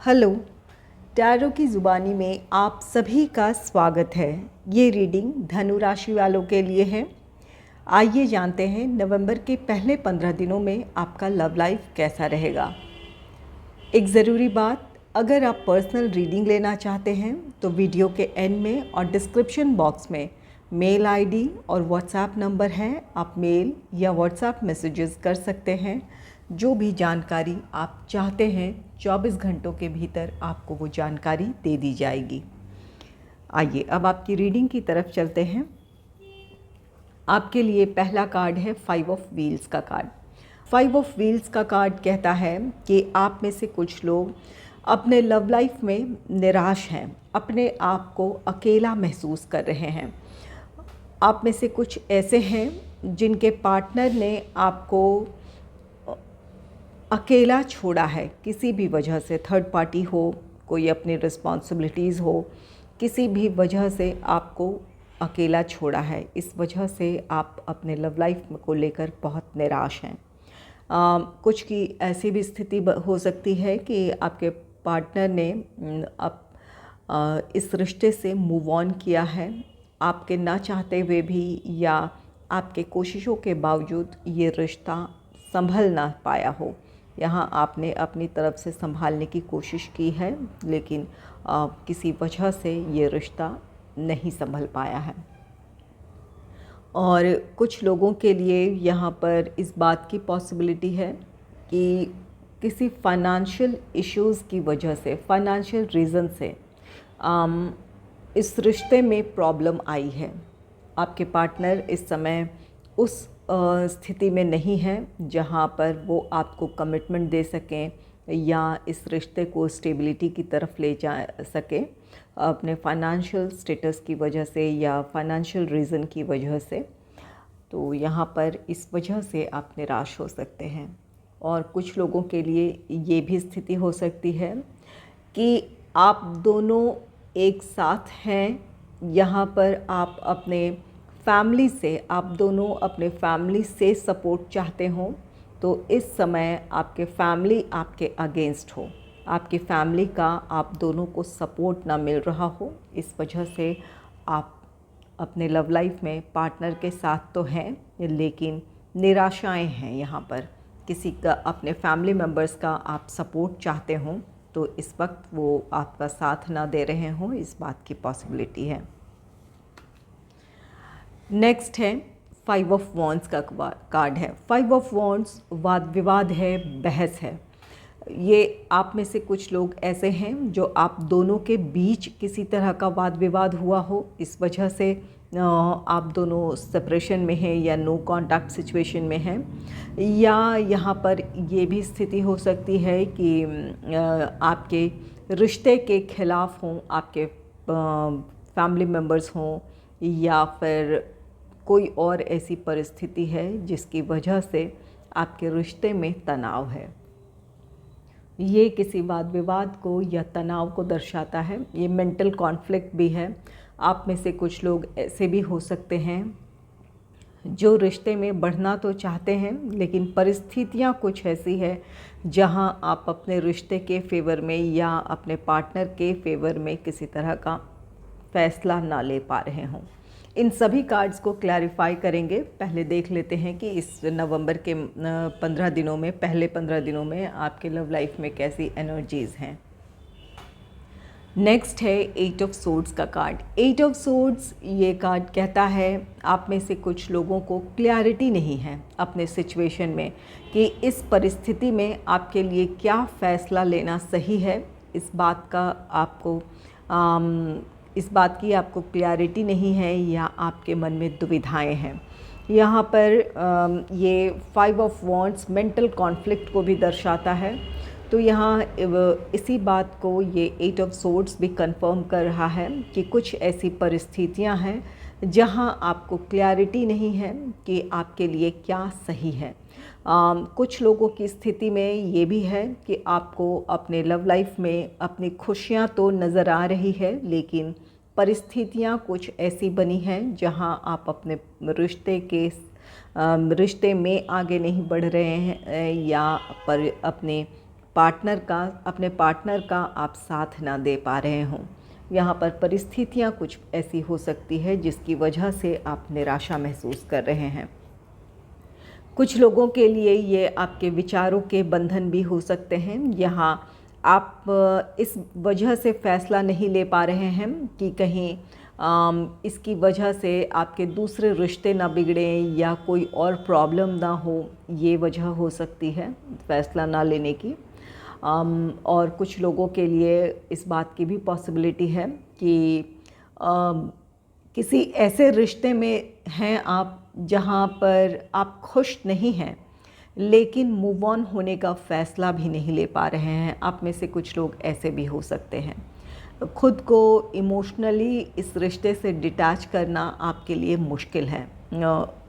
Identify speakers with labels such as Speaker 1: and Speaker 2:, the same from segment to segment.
Speaker 1: Hello, tarot की ज़ुबानी में आप सभी का स्वागत है। ये रीडिंग धनु राशि वालों के लिए है। आइए जानते हैं नवंबर के पहले 15 दिनों में आपका लव लाइफ कैसा रहेगा। एक ज़रूरी बात, अगर आप पर्सनल रीडिंग लेना चाहते हैं तो वीडियो के एंड में और डिस्क्रिप्शन बॉक्स में मेल आईडी और व्हाट्सएप नंबर है। आप मेल या व्हाट्सएप मैसेजेस कर सकते हैं। जो भी जानकारी आप चाहते हैं 24 घंटों के भीतर आपको वो जानकारी दे दी जाएगी। आइए अब आपकी रीडिंग की तरफ चलते हैं। आपके लिए पहला कार्ड है 5 ऑफ व्हील्स का कार्ड। 5 ऑफ व्हील्स का कार्ड कहता है कि आप में से कुछ लोग अपने लव लाइफ में निराश हैं, अपने आप को अकेला महसूस कर रहे हैं। आप में से कुछ ऐसे हैं जिनके पार्टनर ने आपको अकेला छोड़ा है किसी भी वजह से, थर्ड पार्टी हो, कोई अपनी रिस्पॉन्सिबिलिटीज़ हो, किसी भी वजह से आपको अकेला छोड़ा है। इस वजह से आप अपने लव लाइफ को लेकर बहुत निराश हैं। कुछ की ऐसी भी स्थिति हो सकती है कि आपके पार्टनर ने इस रिश्ते से मूव ऑन किया है, आपके ना चाहते हुए भी या आपके कोशिशों के बावजूद ये रिश्ता संभल ना पाया हो। यहाँ आपने अपनी तरफ से संभालने की कोशिश की है, लेकिन किसी वजह से ये रिश्ता नहीं संभल पाया है। और कुछ लोगों के लिए यहाँ पर इस बात की पॉसिबिलिटी है कि किसी फाइनेंशियल इश्यूज़ की वजह से, फाइनेंशियल रीज़न से इस रिश्ते में प्रॉब्लम आई है। आपके पार्टनर इस समय उस स्थिति में नहीं है जहाँ पर वो आपको कमिटमेंट दे सकें या इस रिश्ते को स्टेबिलिटी की तरफ ले जा सकें, अपने फाइनेंशियल स्टेटस की वजह से या फाइनेंशियल रीज़न की वजह से। तो यहाँ पर इस वजह से आप निराश हो सकते हैं। और कुछ लोगों के लिए ये भी स्थिति हो सकती है कि आप दोनों एक साथ हैं, यहाँ पर आप अपने फैमिली से, आप दोनों अपने फैमिली से सपोर्ट चाहते हो, तो इस समय आपके फैमिली आपके अगेंस्ट हो, आपकी फैमिली का आप दोनों को सपोर्ट ना मिल रहा हो। इस वजह से आप अपने लव लाइफ में पार्टनर के साथ तो हैं, लेकिन निराशाएं हैं। यहाँ पर किसी का, अपने फैमिली मेम्बर्स का आप सपोर्ट चाहते हो, तो इस वक्त वो आपका साथ ना दे रहे हों, इस बात की पॉसिबिलिटी है। नेक्स्ट है 5 ऑफ वॉन्ड्स का कार्ड है। 5 ऑफ वॉन्ड्स वाद विवाद है, बहस है। ये आप में से कुछ लोग ऐसे हैं जो आप दोनों के बीच किसी तरह का वाद विवाद हुआ हो, इस वजह से आप दोनों सेपरेशन में हैं या नो कांटेक्ट सिचुएशन में हैं। या यहाँ पर ये भी स्थिति हो सकती है कि आपके रिश्ते के खिलाफ हों, आपके फैमिली मेम्बर्स हों, या फिर कोई और ऐसी परिस्थिति है जिसकी वजह से आपके रिश्ते में तनाव है। ये किसी वाद विवाद को या तनाव को दर्शाता है। ये मेंटल कॉन्फ्लिक्ट भी है। आप में से कुछ लोग ऐसे भी हो सकते हैं जो रिश्ते में बढ़ना तो चाहते हैं, लेकिन परिस्थितियाँ कुछ ऐसी है जहां आप अपने रिश्ते के फेवर में या अपने पार्टनर के फेवर में किसी तरह का फैसला ना ले पा रहे हों। इन सभी कार्ड्स को क्लैरिफाई करेंगे। पहले देख लेते हैं कि इस नवंबर के 15 दिनों में, पहले 15 दिनों में आपके लव लाइफ में कैसी एनर्जीज़ हैं। नेक्स्ट है 8 ऑफ सोर्ड्स का कार्ड। 8 ऑफ सोर्ड्स ये कार्ड कहता है आप में से कुछ लोगों को क्लैरिटी नहीं है अपने सिचुएशन में कि इस परिस्थिति में आपके लिए क्या फ़ैसला लेना सही है। इस बात की आपको क्लैरिटी नहीं है या आपके मन में दुविधाएं हैं। यहाँ पर ये 5 ऑफ वॉन्ड्स मेंटल कॉन्फ्लिक्ट को भी दर्शाता है। तो यहाँ इसी बात को ये 8 ऑफ सोर्ड्स भी कंफर्म कर रहा है कि कुछ ऐसी परिस्थितियाँ हैं जहाँ आपको क्लैरिटी नहीं है कि आपके लिए क्या सही है। कुछ लोगों की स्थिति में ये भी है कि आपको अपने लव लाइफ में अपनी खुशियाँ तो नज़र आ रही है, लेकिन परिस्थितियाँ कुछ ऐसी बनी हैं जहां आप अपने रिश्ते में आगे नहीं बढ़ रहे हैं या अपने अपने पार्टनर का आप साथ ना दे पा रहे हों। यहाँ पर परिस्थितियाँ कुछ ऐसी हो सकती है जिसकी वजह से आप निराशा महसूस कर रहे हैं। कुछ लोगों के लिए ये आपके विचारों के बंधन भी हो सकते हैं। यहाँ आप इस वजह से फ़ैसला नहीं ले पा रहे हैं कि कहीं इसकी वजह से आपके दूसरे रिश्ते ना बिगड़ें या कोई और प्रॉब्लम ना हो, ये वजह हो सकती है फ़ैसला ना लेने की। और कुछ लोगों के लिए इस बात की भी पॉसिबिलिटी है कि किसी ऐसे रिश्ते में हैं आप जहाँ पर आप खुश नहीं हैं, लेकिन मूव ऑन होने का फ़ैसला भी नहीं ले पा रहे हैं। आप में से कुछ लोग ऐसे भी हो सकते हैं। खुद को इमोशनली इस रिश्ते से डिटैच करना आपके लिए मुश्किल है,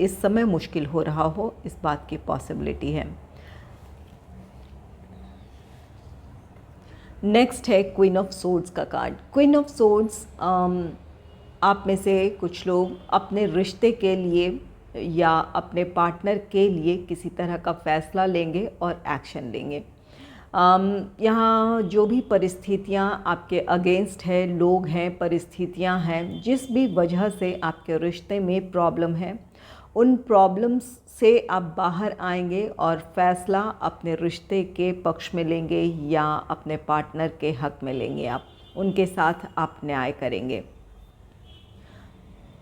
Speaker 1: इस समय मुश्किल हो रहा हो, इस बात की पॉसिबिलिटी है। नेक्स्ट है क्वीन ऑफ सोर्ड्स का कार्ड। क्वीन ऑफ सोर्ड्स, आप में से कुछ लोग अपने रिश्ते के लिए या अपने पार्टनर के लिए किसी तरह का फ़ैसला लेंगे और एक्शन लेंगे। यहाँ जो भी परिस्थितियाँ आपके अगेंस्ट है, लोग हैं, परिस्थितियाँ हैं, जिस भी वजह से आपके रिश्ते में प्रॉब्लम है, उन प्रॉब्लम्स से आप बाहर आएंगे और फ़ैसला अपने रिश्ते के पक्ष में लेंगे या अपने पार्टनर के हक़ में लेंगे। आप उनके साथ आप न्याय करेंगे।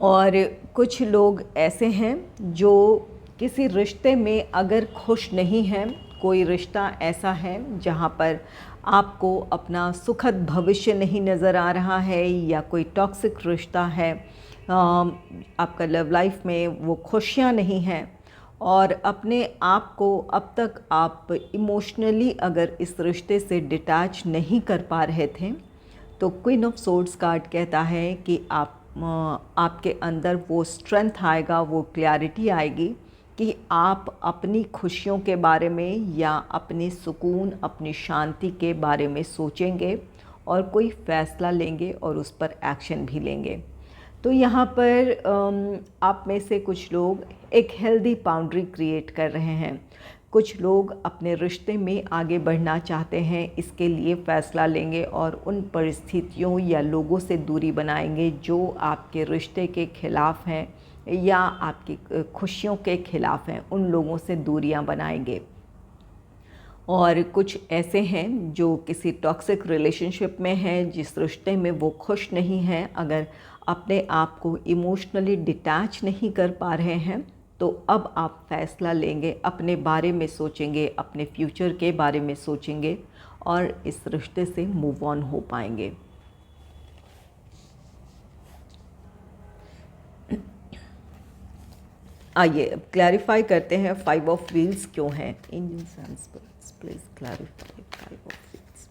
Speaker 1: और कुछ लोग ऐसे हैं जो किसी रिश्ते में अगर खुश नहीं हैं, कोई रिश्ता ऐसा है जहाँ पर आपको अपना सुखद भविष्य नहीं नज़र आ रहा है या कोई टॉक्सिक रिश्ता है, आपका लव लाइफ में वो खुशियाँ नहीं हैं और अपने आप को अब तक आप इमोशनली अगर इस रिश्ते से डिटैच नहीं कर पा रहे थे, तो क्वीन ऑफ सोर्ड्स कार्ड कहता है कि आपके अंदर वो स्ट्रेंथ आएगा, वो क्लैरिटी आएगी कि आप अपनी खुशियों के बारे में या अपने सुकून, अपनी शांति के बारे में सोचेंगे और कोई फ़ैसला लेंगे और उस पर एक्शन भी लेंगे। तो यहाँ पर आप में से कुछ लोग एक हेल्दी बाउंड्री क्रिएट कर रहे हैं। कुछ लोग अपने रिश्ते में आगे बढ़ना चाहते हैं, इसके लिए फ़ैसला लेंगे और उन परिस्थितियों या लोगों से दूरी बनाएंगे जो आपके रिश्ते के ख़िलाफ़ हैं या आपकी खुशियों के ख़िलाफ़ हैं, उन लोगों से दूरियां बनाएंगे। और कुछ ऐसे हैं जो किसी टॉक्सिक रिलेशनशिप में हैं, जिस रिश्ते में वो खुश नहीं हैं, अगर अपने आप को इमोशनली डिटैच नहीं कर पा रहे हैं, तो अब आप फ़ैसला लेंगे, अपने बारे में सोचेंगे, अपने फ्यूचर के बारे में सोचेंगे और इस रिश्ते से मूव ऑन हो पाएंगे। आइए अब क्लैरिफाई करते हैं 5 ऑफ व्हील्स क्यों है। Angels and spirits please clarify 5 of wheels.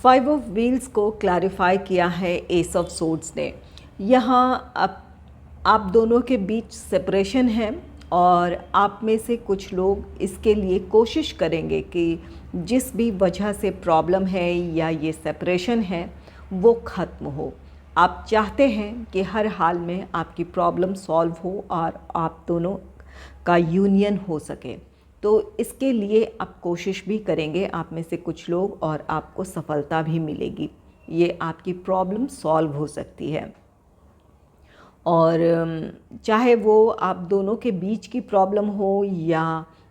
Speaker 1: 5 of wheels को क्लैरिफाई किया है एस ऑफ सोर्ड्स ने। यहाँ आप दोनों के बीच सेपरेशन है और आप में से कुछ लोग इसके लिए कोशिश करेंगे कि जिस भी वजह से प्रॉब्लम है या ये सेपरेशन है वो ख़त्म हो। आप चाहते हैं कि हर हाल में आपकी प्रॉब्लम सॉल्व हो और आप दोनों का यूनियन हो सके। तो इसके लिए आप कोशिश भी करेंगे आप में से कुछ लोग और आपको सफलता भी मिलेगी। ये आपकी प्रॉब्लम सॉल्व हो सकती है और चाहे वो आप दोनों के बीच की प्रॉब्लम हो या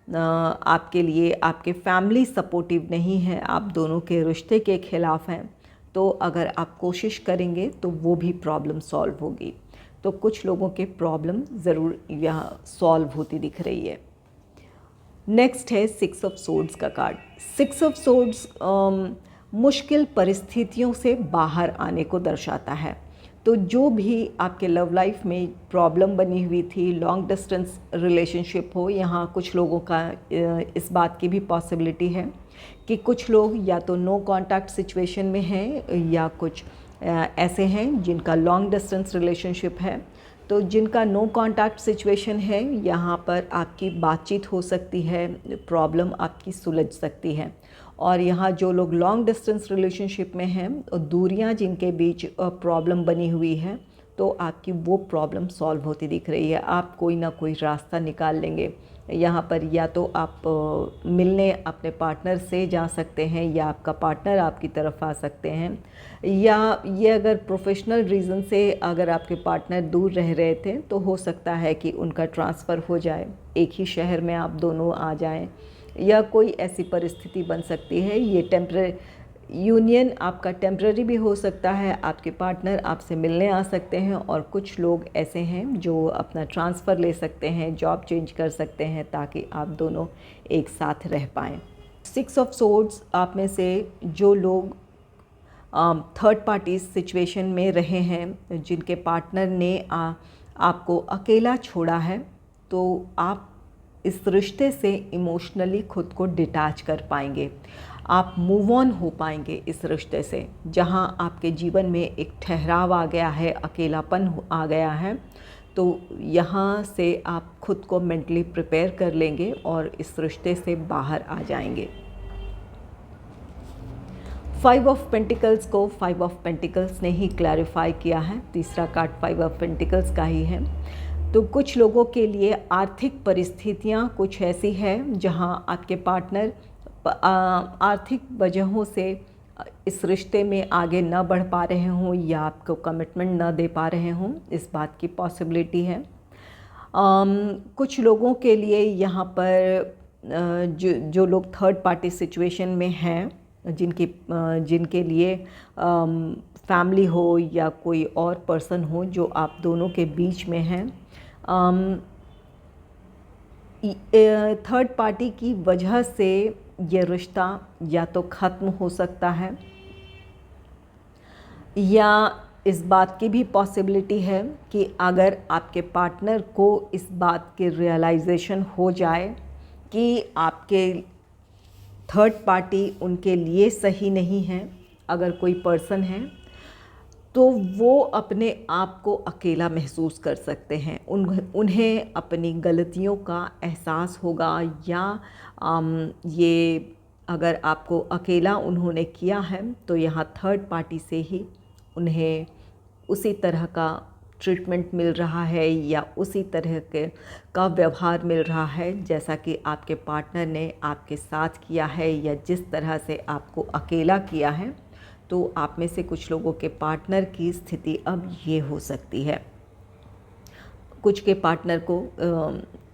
Speaker 1: आपके लिए आपके फैमिली सपोर्टिव नहीं है, आप दोनों के रिश्ते के ख़िलाफ़ हैं, तो अगर आप कोशिश करेंगे तो वो भी प्रॉब्लम सॉल्व होगी। तो कुछ लोगों के प्रॉब्लम ज़रूर यहाँ सॉल्व होती दिख रही है। नेक्स्ट है 6 ऑफ सोर्ड्स का कार्ड। 6 ऑफ सोर्ड्स मुश्किल परिस्थितियों से बाहर आने को दर्शाता है। तो जो भी आपके लव लाइफ में प्रॉब्लम बनी हुई थी, लॉन्ग डिस्टेंस रिलेशनशिप हो, यहाँ कुछ लोगों का इस बात की भी पॉसिबिलिटी है कि कुछ लोग या तो नो कांटेक्ट सिचुएशन में हैं या कुछ ऐसे हैं जिनका लॉन्ग डिस्टेंस रिलेशनशिप है। तो जिनका नो कांटेक्ट सिचुएशन है, यहाँ पर आपकी बातचीत हो सकती है, प्रॉब्लम आपकी सुलझ सकती है। और यहाँ जो लोग लॉन्ग डिस्टेंस रिलेशनशिप में हैं और दूरियाँ जिनके बीच प्रॉब्लम बनी हुई है, तो आपकी वो प्रॉब्लम सॉल्व होती दिख रही है। आप कोई ना कोई रास्ता निकाल लेंगे। यहाँ पर या तो आप मिलने अपने पार्टनर से जा सकते हैं, या आपका पार्टनर आपकी तरफ आ सकते हैं, या ये अगर प्रोफेशनल रीज़न से अगर आपके पार्टनर दूर रह रहे थे तो हो सकता है कि उनका ट्रांसफ़र हो जाए, एक ही शहर में आप दोनों आ जाएं, या कोई ऐसी परिस्थिति बन सकती है। ये टेम्पररी यूनियन आपका टेम्पररी भी हो सकता है, आपके पार्टनर आपसे मिलने आ सकते हैं, और कुछ लोग ऐसे हैं जो अपना ट्रांसफ़र ले सकते हैं, जॉब चेंज कर सकते हैं, ताकि आप दोनों एक साथ रह पाएँ। 6 ऑफ सोर्ड्स आप में से जो लोग थर्ड पार्टी सिचुएशन में रहे हैं, जिनके पार्टनर ने आपको अकेला छोड़ा है, तो आप इस रिश्ते से इमोशनली खुद को डिटैच कर पाएंगे। आप मूव ऑन हो पाएंगे इस रिश्ते से। जहां आपके जीवन में एक ठहराव आ गया है, अकेलापन आ गया है, तो यहाँ से आप खुद को मेंटली प्रिपेयर कर लेंगे और इस रिश्ते से बाहर आ जाएंगे। 5 ऑफ पेंटिकल्स को 5 ऑफ पेंटिकल्स ने ही क्लैरिफाई किया है। तीसरा कार्ड 5 ऑफ पेंटिकल्स का ही है। तो कुछ लोगों के लिए आर्थिक परिस्थितियाँ कुछ ऐसी हैं जहाँ आपके पार्टनर आर्थिक वजहों से इस रिश्ते में आगे न बढ़ पा रहे हों, या आपको कमिटमेंट न दे पा रहे हों, इस बात की पॉसिबिलिटी है। कुछ लोगों के लिए यहाँ पर जो लोग थर्ड पार्टी सिचुएशन में हैं, जिनके लिए फैमिली हो या कोई और पर्सन हो जो आप दोनों के बीच में हैं, थर्ड पार्टी की वजह से ये रिश्ता या तो ख़त्म हो सकता है, या इस बात की भी पॉसिबिलिटी है कि अगर आपके पार्टनर को इस बात की रियलाइजेशन हो जाए कि आपके थर्ड पार्टी उनके लिए सही नहीं है, अगर कोई पर्सन है, तो वो अपने आप को अकेला महसूस कर सकते हैं। उन्हें अपनी गलतियों का एहसास होगा, या ये अगर आपको अकेला उन्होंने किया है तो यहाँ थर्ड पार्टी से ही उन्हें उसी तरह का ट्रीटमेंट मिल रहा है, या उसी तरह का व्यवहार मिल रहा है जैसा कि आपके पार्टनर ने आपके साथ किया है, या जिस तरह से आपको अकेला किया है। तो आप में से कुछ लोगों के पार्टनर की स्थिति अब ये हो सकती है। कुछ के पार्टनर को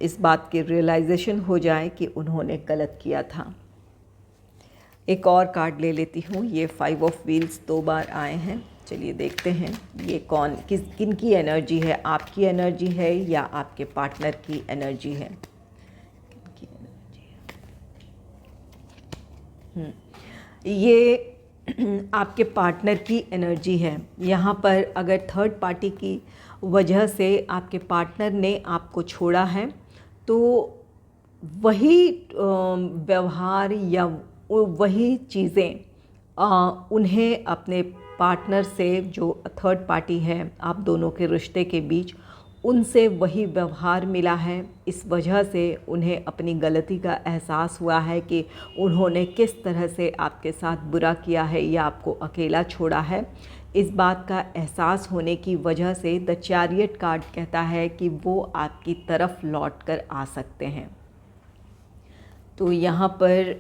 Speaker 1: इस बात की रियलाइजेशन हो जाए कि उन्होंने गलत किया था। एक और कार्ड ले लेती हूँ। ये 5 ऑफ व्हील्स 2 बार आए हैं। चलिए देखते हैं ये किन की एनर्जी है। आपकी एनर्जी है या आपके पार्टनर की एनर्जी है? किनकी एनर्जी है? ये आपके पार्टनर की एनर्जी है। यहाँ पर अगर थर्ड पार्टी की वजह से आपके पार्टनर ने आपको छोड़ा है, तो वही व्यवहार या वही चीज़ें उन्हें अपने पार्टनर से, जो थर्ड पार्टी है आप दोनों के रिश्ते के बीच, उनसे वही व्यवहार मिला है। इस वजह से उन्हें अपनी गलती का एहसास हुआ है कि उन्होंने किस तरह से आपके साथ बुरा किया है या आपको अकेला छोड़ा है। इस बात का एहसास होने की वजह से द चैरियट कार्ड कहता है कि वो आपकी तरफ लौट कर आ सकते हैं। तो यहाँ पर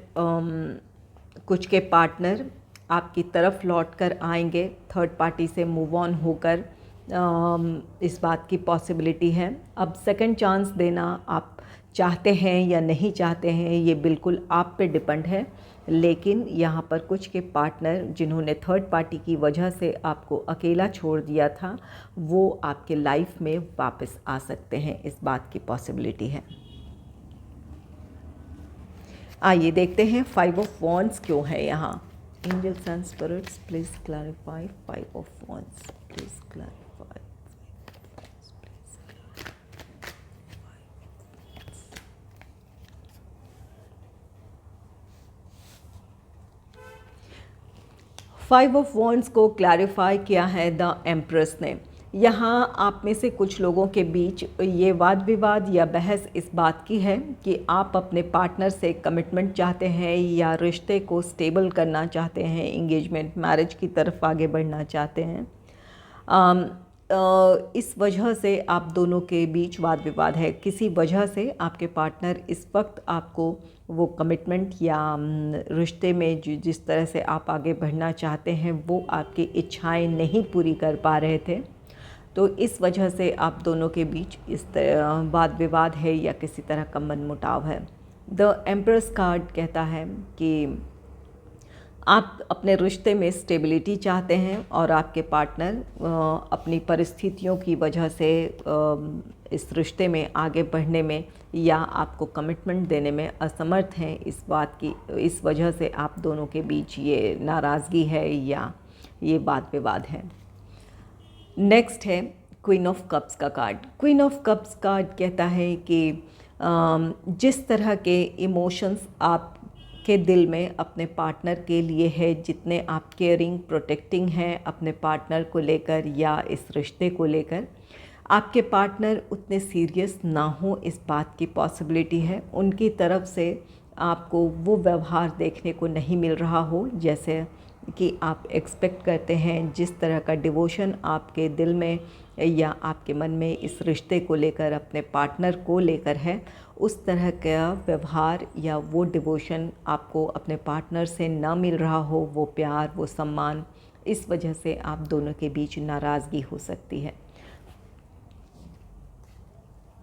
Speaker 1: कुछ के पार्टनर आपकी तरफ लौट कर आएंगे, थर्ड पार्टी से मूव ऑन होकर, इस बात की पॉसिबिलिटी है। अब सेकंड चांस देना आप चाहते हैं या नहीं चाहते हैं, ये बिल्कुल आप पे डिपेंड है। लेकिन यहाँ पर कुछ के पार्टनर जिन्होंने थर्ड पार्टी की वजह से आपको अकेला छोड़ दिया था, वो आपके लाइफ में वापस आ सकते हैं, इस बात की पॉसिबिलिटी है। आइए देखते हैं 5 ऑफ वॉन्ड्स क्यों है यहाँ। Angels and spirits please clarify 5 of wands, please clarify. 5 of wands को क्लैरिफाई किया है द एम्प्रेस ने। यहाँ आप में से कुछ लोगों के बीच ये वाद विवाद या बहस इस बात की है कि आप अपने पार्टनर से कमिटमेंट चाहते हैं या रिश्ते को स्टेबल करना चाहते हैं, एंगेजमेंट मैरिज की तरफ आगे बढ़ना चाहते हैं। इस वजह से आप दोनों के बीच वाद विवाद है। किसी वजह से आपके पार्टनर इस वक्त आपको वो कमिटमेंट या रिश्ते में जिस तरह से आप आगे बढ़ना चाहते हैं वो आपकी इच्छाएं नहीं पूरी कर पा रहे थे, तो इस वजह से आप दोनों के बीच इस तरह वाद विवाद है या किसी तरह का मनमुटाव है। द एम्प्रेस कार्ड कहता है कि आप अपने रिश्ते में स्टेबिलिटी चाहते हैं और आपके पार्टनर अपनी परिस्थितियों की वजह से इस रिश्ते में आगे बढ़ने में या आपको कमिटमेंट देने में असमर्थ हैं। इस वजह से आप दोनों के बीच ये नाराज़गी है या ये वाद विवाद है। नेक्स्ट है क्वीन ऑफ कप्स का card. Queen of cups card कहता है कि जिस तरह के इमोशंस आपके दिल में अपने पार्टनर के लिए है, जितने आप केयरिंग प्रोटेक्टिंग हैं अपने पार्टनर को लेकर या इस रिश्ते को लेकर, आपके पार्टनर उतने सीरियस ना हो इस बात की पॉसिबिलिटी है। उनकी तरफ से आपको वो व्यवहार देखने को नहीं मिल रहा हो जैसे कि आप एक्सपेक्ट करते हैं। जिस तरह का डिवोशन आपके दिल में या आपके मन में इस रिश्ते को लेकर, अपने पार्टनर को लेकर है, उस तरह का व्यवहार या वो डिवोशन आपको अपने पार्टनर से ना मिल रहा हो, वो प्यार, वो सम्मान, इस वजह से आप दोनों के बीच नाराज़गी हो सकती है।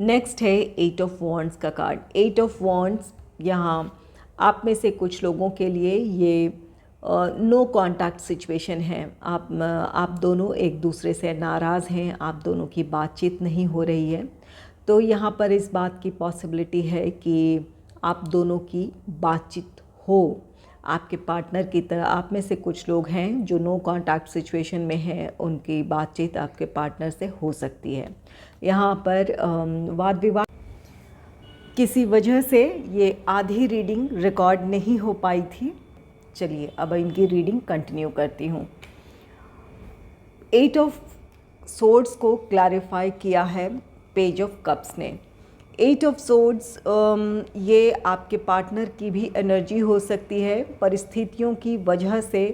Speaker 1: नेक्स्ट है एट ऑफ वॉन्ड्स का कार्ड। एट ऑफ वॉन्ड्स यहाँ आप में से कुछ लोगों के लिए ये नो कॉन्टैक्ट सिचुएशन है। आप दोनों एक दूसरे से नाराज़ हैं, आप दोनों की बातचीत नहीं हो रही है। तो यहाँ पर इस बात की पॉसिबिलिटी है कि आप दोनों की बातचीत हो। आपके पार्टनर की तरह आप में से कुछ लोग हैं जो नो कॉन्टैक्ट सिचुएशन में हैं, उनकी बातचीत आपके पार्टनर से हो सकती है। यहाँ पर वाद विवाद किसी वजह से ये आधी रीडिंग रिकॉर्ड नहीं हो पाई थी। चलिए अब इनकी रीडिंग कंटिन्यू करती हूँ। एट ऑफ सोर्ड्स को क्लैरिफाई किया है पेज ऑफ कप्स ने। एट ऑफ सोर्ड्स ये आपके पार्टनर की भी एनर्जी हो सकती है। परिस्थितियों की वजह से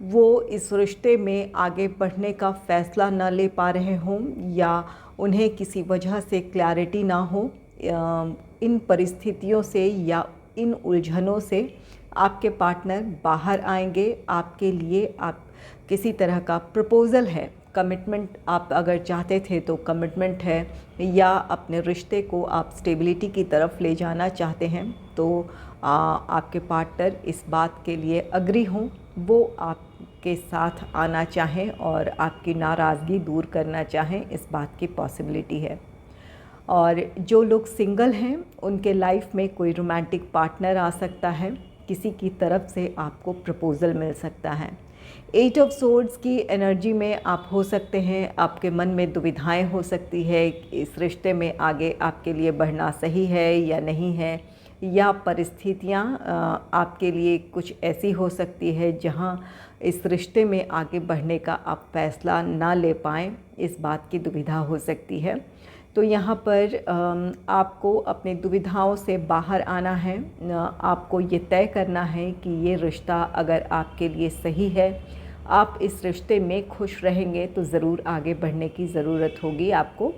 Speaker 1: वो इस रिश्ते में आगे बढ़ने का फ़ैसला ना ले पा रहे हों या उन्हें किसी वजह से क्लैरिटी ना हो। इन परिस्थितियों से या इन उलझनों से आपके पार्टनर बाहर आएंगे। आपके लिए आप किसी तरह का प्रपोज़ल है, कमिटमेंट आप अगर चाहते थे तो कमिटमेंट है, या अपने रिश्ते को आप स्टेबिलिटी की तरफ ले जाना चाहते हैं तो आपके पार्टनर इस बात के लिए अग्री हों, वो आपके साथ आना चाहें और आपकी नाराज़गी दूर करना चाहें, इस बात की पॉसिबिलिटी है। और जो लोग सिंगल हैं उनके लाइफ में कोई रोमांटिक पार्टनर आ सकता है, किसी की तरफ से आपको प्रपोज़ल मिल सकता है। एट ऑफ सोर्ड्स की एनर्जी में आप हो सकते हैं, आपके मन में दुविधाएं हो सकती है, इस रिश्ते में आगे आपके लिए बढ़ना सही है या नहीं है, या परिस्थितियां आपके लिए कुछ ऐसी हो सकती है जहां इस रिश्ते में आगे बढ़ने का आप फैसला ना ले पाएँ, इस बात की दुविधा हो सकती है। तो यहाँ पर आपको अपनी दुविधाओं से बाहर आना है। आपको ये तय करना है कि ये रिश्ता अगर आपके लिए सही है, आप इस रिश्ते में खुश रहेंगे तो ज़रूर आगे बढ़ने की ज़रूरत होगी आपको।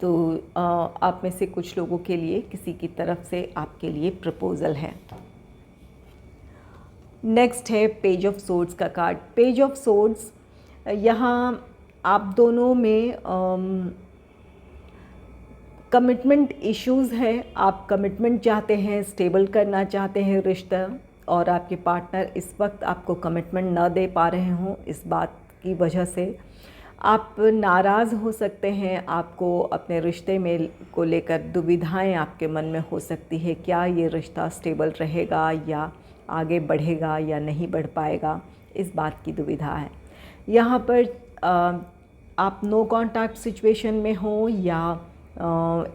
Speaker 1: तो आप में से कुछ लोगों के लिए किसी की तरफ से आपके लिए प्रपोज़ल है। नेक्स्ट है पेज ऑफ सोर्ड्स का कार्ड। पेज ऑफ सोर्ड्स यहाँ आप दोनों में कमिटमेंट इश्यूज़ है। आप कमिटमेंट चाहते हैं, स्टेबल करना चाहते हैं रिश्ता, और आपके पार्टनर इस वक्त आपको कमिटमेंट न दे पा रहे हों। इस बात की वजह से आप नाराज़ हो सकते हैं। आपको अपने रिश्ते में को लेकर दुविधाएं आपके मन में हो सकती है, क्या ये रिश्ता स्टेबल रहेगा या आगे बढ़ेगा या नहीं बढ़ पाएगा, इस बात की दुविधा है। यहाँ पर आप नो कॉन्टैक्ट सिचुएशन में हो या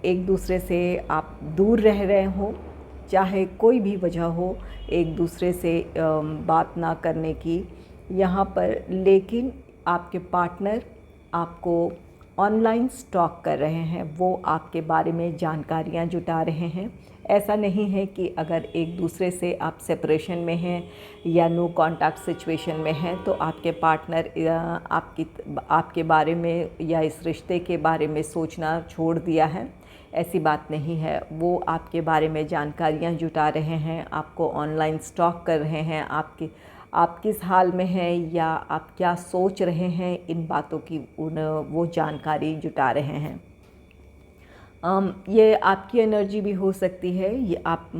Speaker 1: एक दूसरे से आप दूर रह रहे हो, चाहे कोई भी वजह हो एक दूसरे से बात ना करने की यहाँ पर, लेकिन आपके पार्टनर आपको ऑनलाइन स्टॉक कर रहे हैं, वो आपके बारे में जानकारियाँ जुटा रहे हैं। ऐसा नहीं है कि अगर एक दूसरे से आप सेपरेशन में हैं या नो कांटेक्ट सिचुएशन में हैं तो आपके पार्टनर आपके बारे में या इस रिश्ते के बारे में सोचना छोड़ दिया है। ऐसी बात नहीं है। वो आपके बारे में जानकारियाँ जुटा रहे हैं, आपको ऑनलाइन स्टॉक कर रहे हैं, आप किस हाल में हैं या आप क्या सोच रहे हैं, इन बातों की वो जानकारी जुटा रहे हैं। ये आपकी एनर्जी भी हो सकती है। ये आप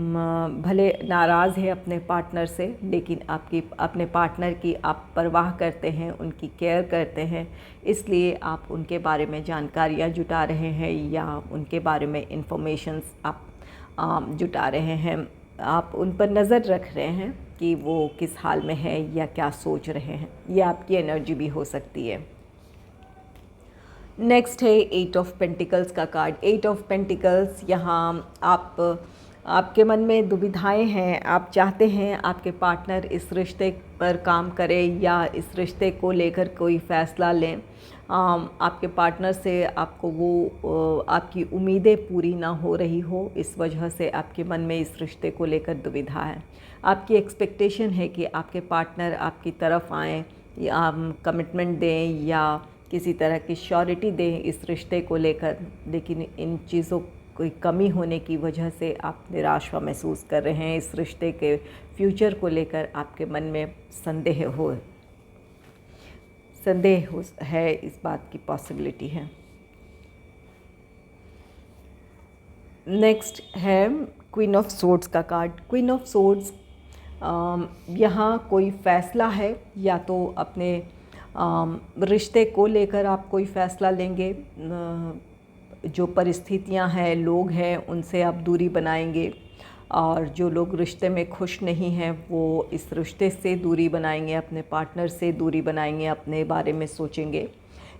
Speaker 1: भले नाराज़ हैं अपने पार्टनर से, लेकिन अपने पार्टनर की आप परवाह करते हैं, उनकी केयर करते हैं, इसलिए आप उनके बारे में जानकारियाँ जुटा रहे हैं या उनके बारे में इंफॉर्मेशंस आप जुटा रहे हैं। आप उन पर नज़र रख रहे हैं कि वो किस हाल में हैं या क्या सोच रहे हैं। ये आपकी एनर्जी भी हो सकती है। नेक्स्ट है 8 ऑफ पेंटिकल्स का कार्ड। 8 ऑफ पेंटिकल्स, यहाँ आपके मन में दुविधाएं हैं। आप चाहते हैं आपके पार्टनर इस रिश्ते पर काम करे या इस रिश्ते को लेकर कोई फ़ैसला लें। आपके पार्टनर से आपको आपकी उम्मीदें पूरी ना हो रही हो, इस वजह से आपके मन में इस रिश्ते को लेकर दुविधा है। आपकी एक्सपेक्टेशन है कि आपके पार्टनर आपकी तरफ आएँ या कमिटमेंट दें या किसी तरह की श्योरिटी दें इस रिश्ते को लेकर, लेकिन इन चीज़ों की कमी होने की वजह से आप निराशा महसूस कर रहे हैं। इस रिश्ते के फ्यूचर को लेकर आपके मन में संदेह है, इस बात की पॉसिबिलिटी है। नेक्स्ट है क्वीन ऑफ सोर्ड्स का कार्ड। क्वीन ऑफ सोर्ड्स, यहाँ कोई फ़ैसला है, या तो अपने रिश्ते को लेकर आप कोई फ़ैसला लेंगे। जो परिस्थितियां हैं, लोग हैं, उनसे आप दूरी बनाएंगे, और जो लोग रिश्ते में खुश नहीं हैं वो इस रिश्ते से दूरी बनाएंगे, अपने पार्टनर से दूरी बनाएंगे, अपने बारे में सोचेंगे।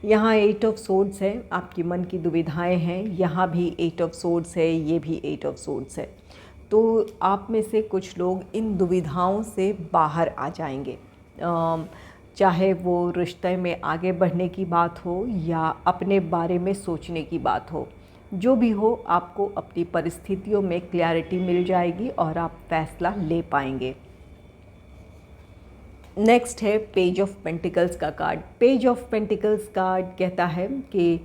Speaker 1: यहाँ 8 ऑफ सोर्ड्स है, आपकी मन की दुविधाएं हैं। यहाँ भी 8 ऑफ सोर्ड्स है, ये भी 8 ऑफ सोर्ड्स है। तो आप में से कुछ लोग इन दुविधाओं से बाहर आ जाएंगे, चाहे वो रिश्ते में आगे बढ़ने की बात हो या अपने बारे में सोचने की बात हो। जो भी हो, आपको अपनी परिस्थितियों में क्लैरिटी मिल जाएगी और आप फैसला ले पाएंगे। नेक्स्ट है पेज ऑफ पेंटिकल्स का card. Page of pentacles card कहता है कि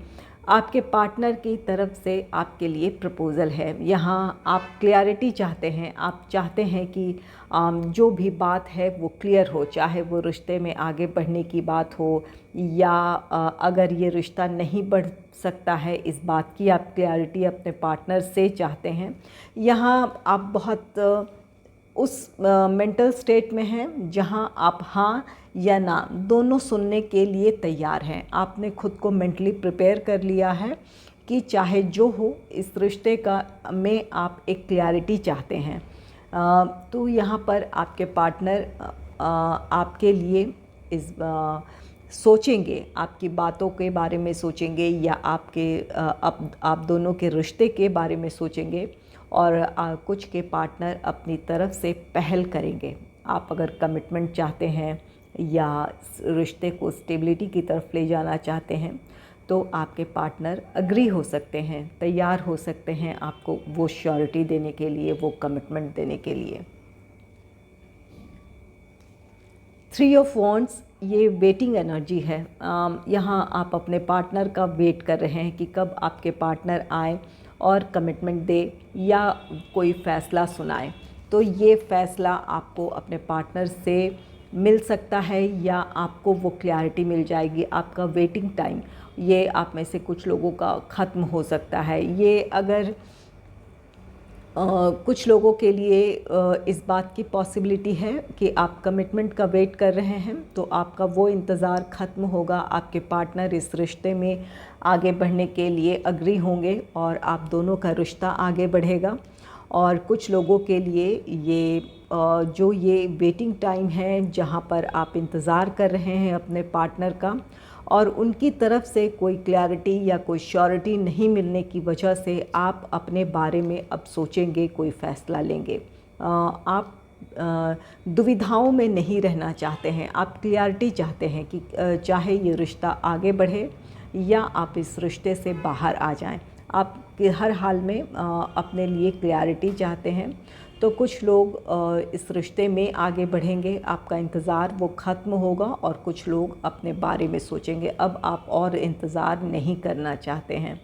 Speaker 1: आपके पार्टनर की तरफ से आपके लिए प्रपोज़ल है। यहाँ आप क्लैरिटी चाहते हैं, आप चाहते हैं कि जो भी बात है वो क्लियर हो, चाहे वो रिश्ते में आगे बढ़ने की बात हो या अगर ये रिश्ता नहीं बढ़ सकता है, इस बात की आप क्लैरिटी अपने पार्टनर से चाहते हैं। यहाँ आप बहुत उस मेंटल स्टेट में हैं जहाँ आप हाँ या ना दोनों सुनने के लिए तैयार हैं। आपने खुद को मेंटली प्रिपेयर कर लिया है कि चाहे जो हो, इस रिश्ते का में आप एक क्लैरिटी चाहते हैं। तो यहाँ पर आपके पार्टनर आपके लिए सोचेंगे, आपकी बातों के बारे में सोचेंगे या आप दोनों के रिश्ते के बारे में सोचेंगे, और कुछ के पार्टनर अपनी तरफ से पहल करेंगे। आप अगर कमिटमेंट चाहते हैं या रिश्ते को स्टेबिलिटी की तरफ ले जाना चाहते हैं तो आपके पार्टनर अग्री हो सकते हैं, तैयार हो सकते हैं आपको वो श्योरिटी देने के लिए, वो कमिटमेंट देने के लिए। 3 ऑफ वॉन्ड्स, ये वेटिंग एनर्जी है। यहाँ आप अपने पार्टनर का वेट कर रहे हैं कि कब आपके पार्टनर आए और कमिटमेंट दे या कोई फ़ैसला सुनाए। तो ये फ़ैसला आपको अपने पार्टनर से मिल सकता है या आपको वो क्लैरिटी मिल जाएगी। आपका वेटिंग टाइम, ये आप में से कुछ लोगों का ख़त्म हो सकता है। ये अगर कुछ लोगों के लिए इस बात की पॉसिबिलिटी है कि आप कमिटमेंट का वेट कर रहे हैं, तो आपका वो इंतज़ार ख़त्म होगा। आपके पार्टनर इस रिश्ते में आगे बढ़ने के लिए अग्री होंगे और आप दोनों का रिश्ता आगे बढ़ेगा। और कुछ लोगों के लिए ये वेटिंग टाइम है जहाँ पर आप इंतज़ार कर रहे हैं अपने पार्टनर का, और उनकी तरफ से कोई क्लैरिटी या कोई श्योरिटी नहीं मिलने की वजह से आप अपने बारे में अब सोचेंगे, कोई फ़ैसला लेंगे। आप दुविधाओं में नहीं रहना चाहते हैं, आप क्लैरिटी चाहते हैं कि चाहे ये रिश्ता आगे बढ़े या आप इस रिश्ते से बाहर आ जाएं। आप हर हाल में अपने लिए क्लैरिटी चाहते हैं, तो कुछ लोग इस रिश्ते में आगे बढ़ेंगे, आपका इंतज़ार वो ख़त्म होगा और कुछ लोग अपने बारे में सोचेंगे, अब आप और इंतज़ार नहीं करना चाहते हैं।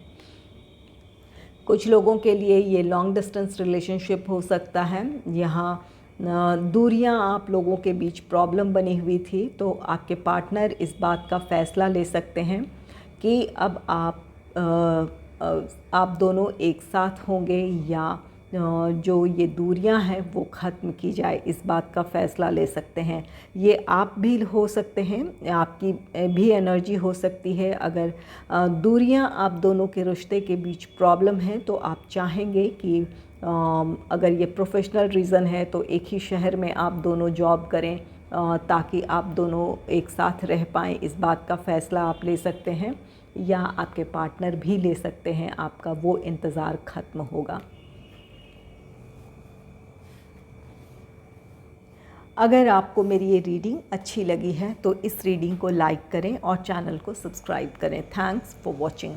Speaker 1: कुछ लोगों के लिए ये लॉन्ग डिस्टेंस रिलेशनशिप हो सकता है। यहाँ दूरियां आप लोगों के बीच प्रॉब्लम बनी हुई थी, तो आपके पार्टनर इस बात का फ़ैसला ले सकते हैं कि अब आप दोनों एक साथ होंगे या जो ये दूरियां हैं वो ख़त्म की जाए, इस बात का फ़ैसला ले सकते हैं। ये आप भी हो सकते हैं, आपकी भी एनर्जी हो सकती है। अगर दूरियां आप दोनों के रिश्ते के बीच प्रॉब्लम है, तो आप चाहेंगे कि अगर ये प्रोफेशनल रीज़न है तो एक ही शहर में आप दोनों जॉब करें, ताकि आप दोनों एक साथ रह पाएँ, इस बात का फ़ैसला आप ले सकते हैं। या आपके पार्टनर भी ले सकते हैं, आपका वो इंतज़ार ख़त्म होगा। अगर आपको मेरी ये रीडिंग अच्छी लगी है तो इस रीडिंग को लाइक करें और चैनल को सब्सक्राइब करें। Thanks for watching.